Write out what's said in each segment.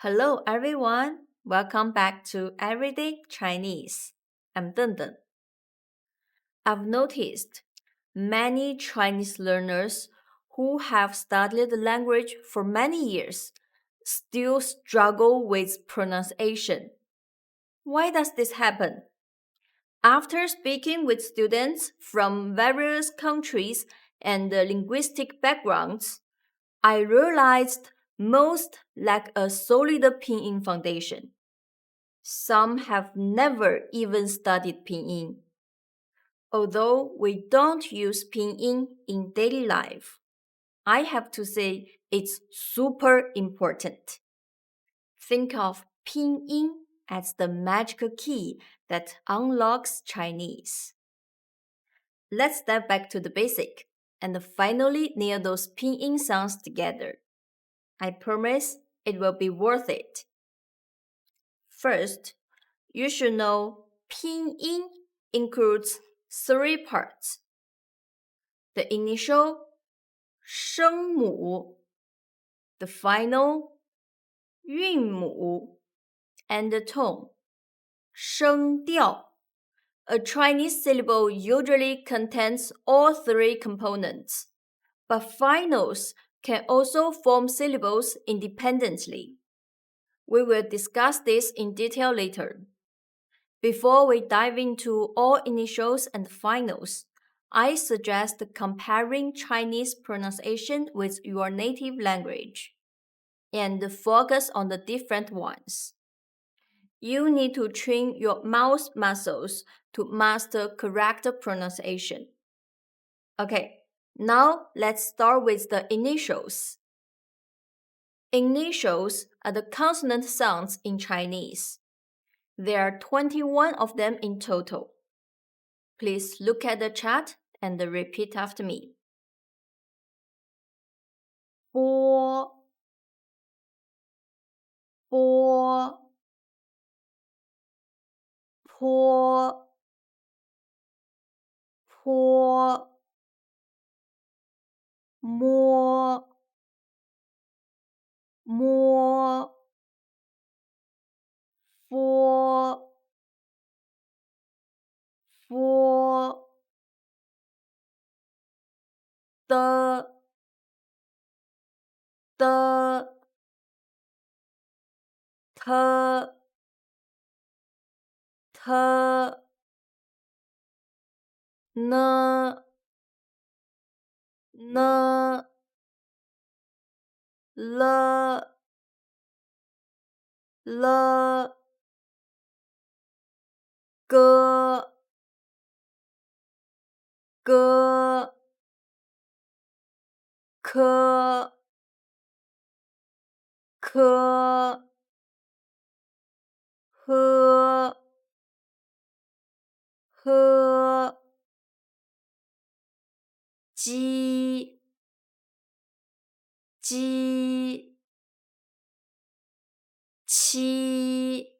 Hello everyone, welcome back to Everyday Chinese. I'm Deng. I've noticed many Chinese learners who have studied the language for many years still struggle with pronunciation. Why does this happen? After speaking with students from various countries and linguistic backgrounds, I realized most lack a solid pinyin foundation. Some have never even studied Pinyin. Although we don't use Pinyin in daily life, I have to say it's super important. Think of Pinyin as the magical key that unlocks Chinese. Let's step back to the basic and finally nail those Pinyin sounds together. I promise it will be worth it. First, you should know Pinyin includes three parts: the initial 声母, the final 韵母, and the tone 声调. A Chinese syllable usually contains all three components, but finals can also form syllables independently. We will discuss this in detail later. Before we dive into all initials and finals, I suggest comparing Chinese pronunciation with your native language and focus on the different ones. You need to train your mouth muscles to master correct pronunciation. Okay, now let's start with the initials. Initials are the consonant sounds in Chinese. There are 21 of them in total. Please look at the chart and repeat after me. 波 波 坡 坡 摸 摸 佛 佛 的 的 t t 呢 呢 了 了 g g 科 科 呵 呵 鸡 鸡 七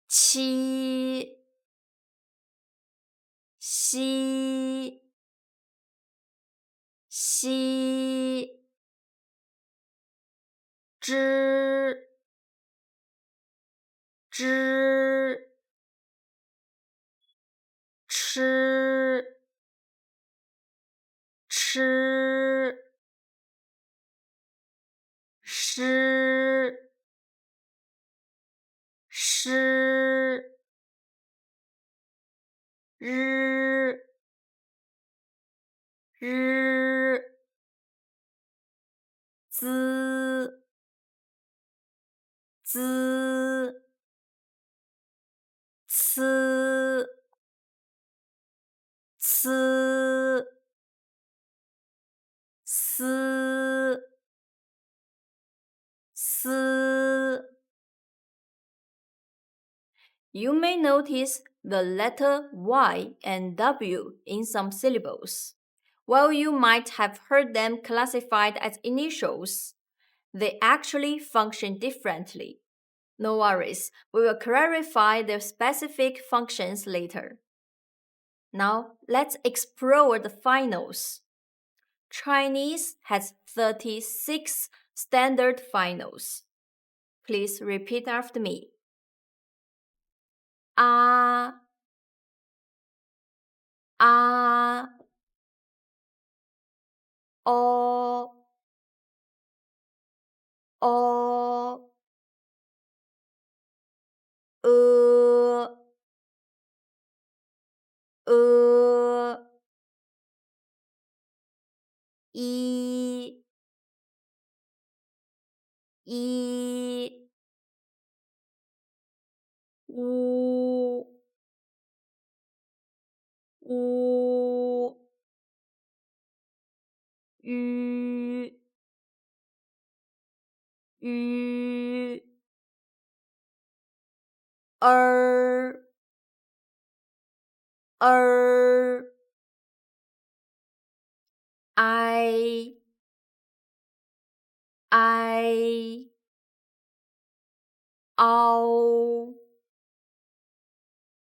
七 西 西 知 知 吃 吃 诗 诗 日 日 资 资 呲 呲 丝 丝 You may notice the letter Y and W in some syllables. While you might have heard them classified as initials, they actually function differently. No worries, we will clarify their specific functions later. Now, let's explore the finals. Chinese has 36 standard finals. Please repeat after me. Ah, ah, o, o, i, u, u, ü, ü, I, I, ow,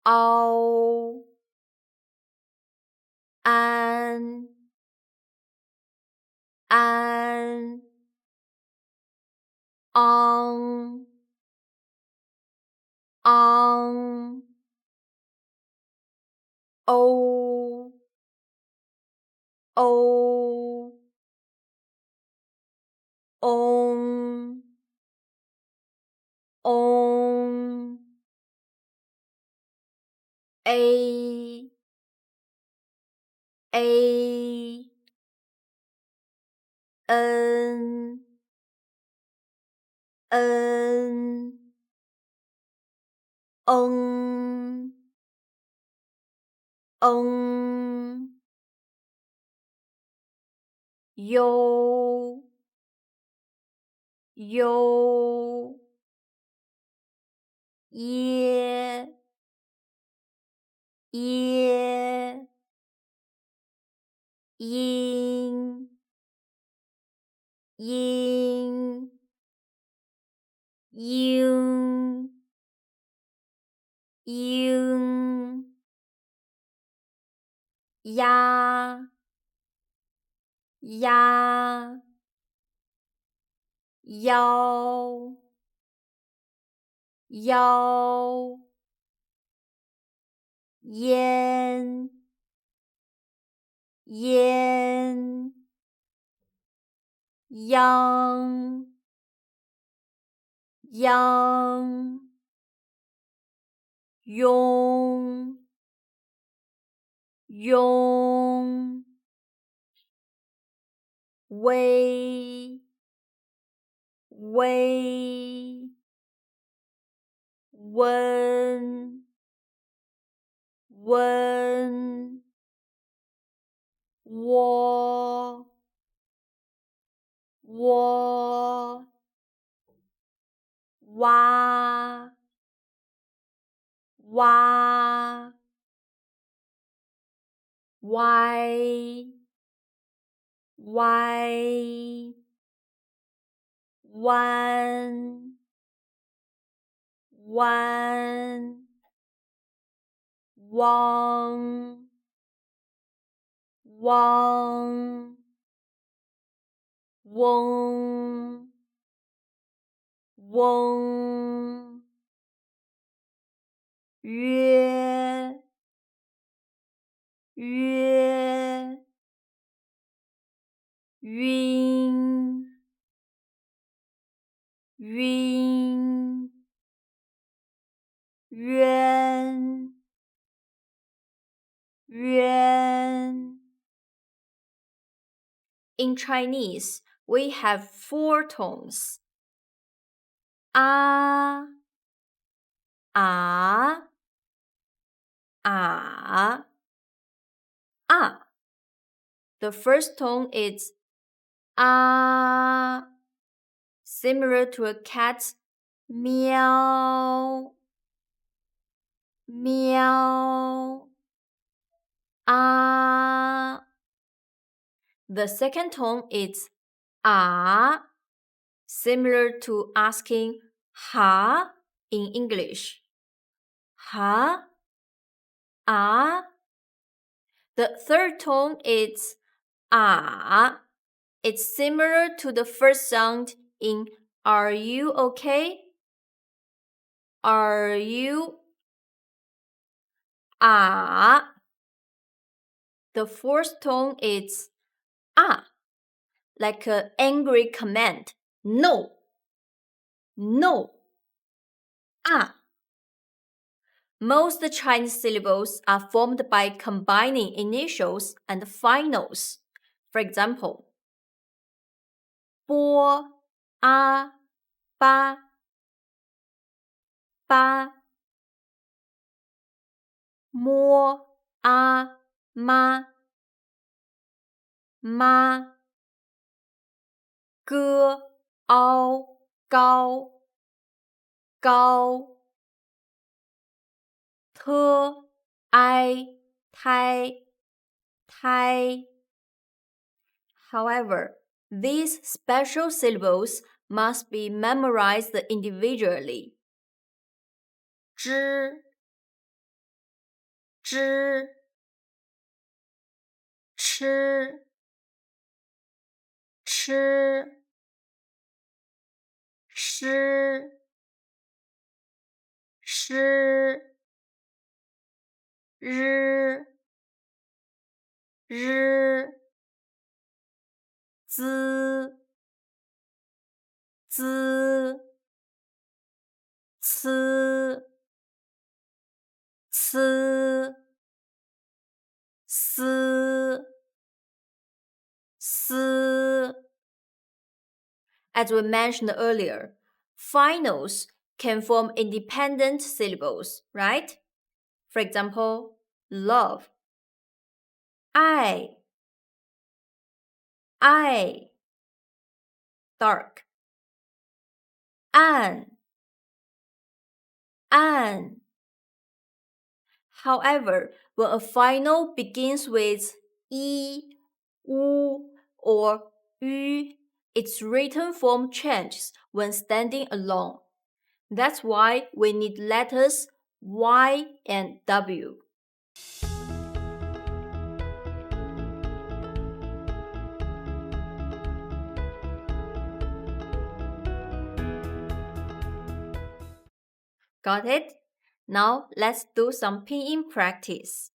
ow, an, on, o, on, a, n, n, yo, yeah, yeah, yin, yin, yin, yin, ya, ya, yao, yao, yen, yen, yang, yang, yong, yong, wei, wei, wen, wen, wo, wo, wa, wa, why, why, one, one, one, one, one, one, 约，约，晕，晕，冤，冤. In Chinese, we have four tones. Ah, ah, ah, ah. The first tone is ah, similar to a cat's meow, meow. Ah. The second tone is ah, similar to asking ha in English. Ha, ah. The third tone is ah, It's similar to the first sound in Are you okay? Are you? Ah. The fourth tone is ah, like an angry command. No. No. Ah. Most Chinese syllables are formed by combining initials and finals. For example, 波、啊、巴、巴、摸、啊、妈、妈、歌、凹、高、高、特、哀、胎、胎。However, these special syllables must be memorized individually. 知、知、吃、吃、诗、诗、日、日、滋、滋、呲、呲、丝、丝。As we mentioned earlier, finals can form independent syllables, right? For example, love, I, dark, an, an. However, when a final begins with i, u, or yu, its written form changes when standing alone. That's why we need letters Y and W. Got it? Now let's do some pinyin practice.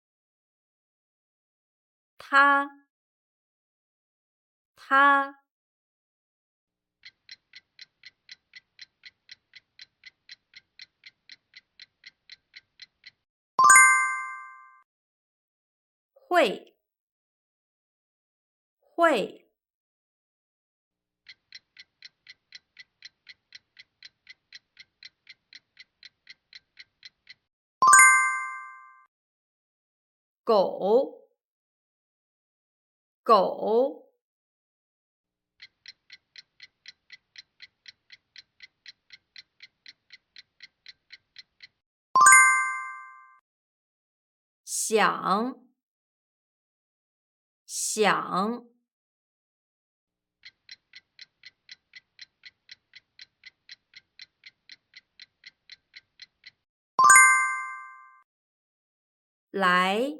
他会狗想来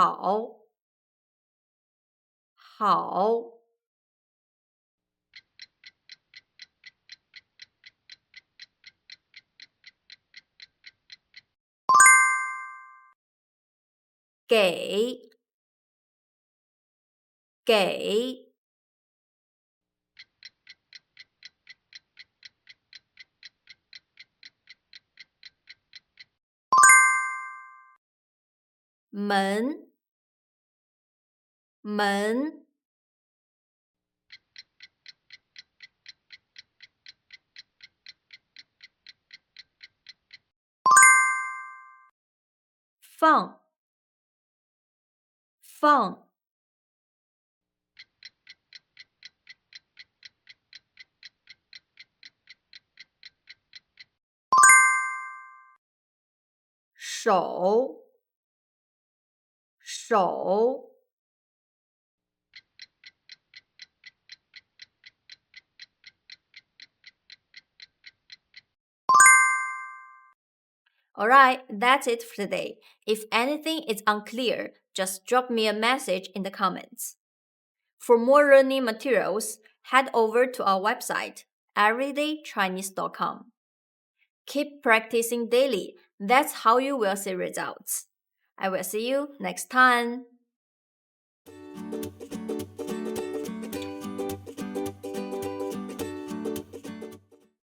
好给门放手 Alright, that's it for today. If anything is unclear, just drop me a message in the comments. For more learning materials, head over to our website, everydaychinese.com. Keep practicing daily. That's how you will see results. I will see you next time.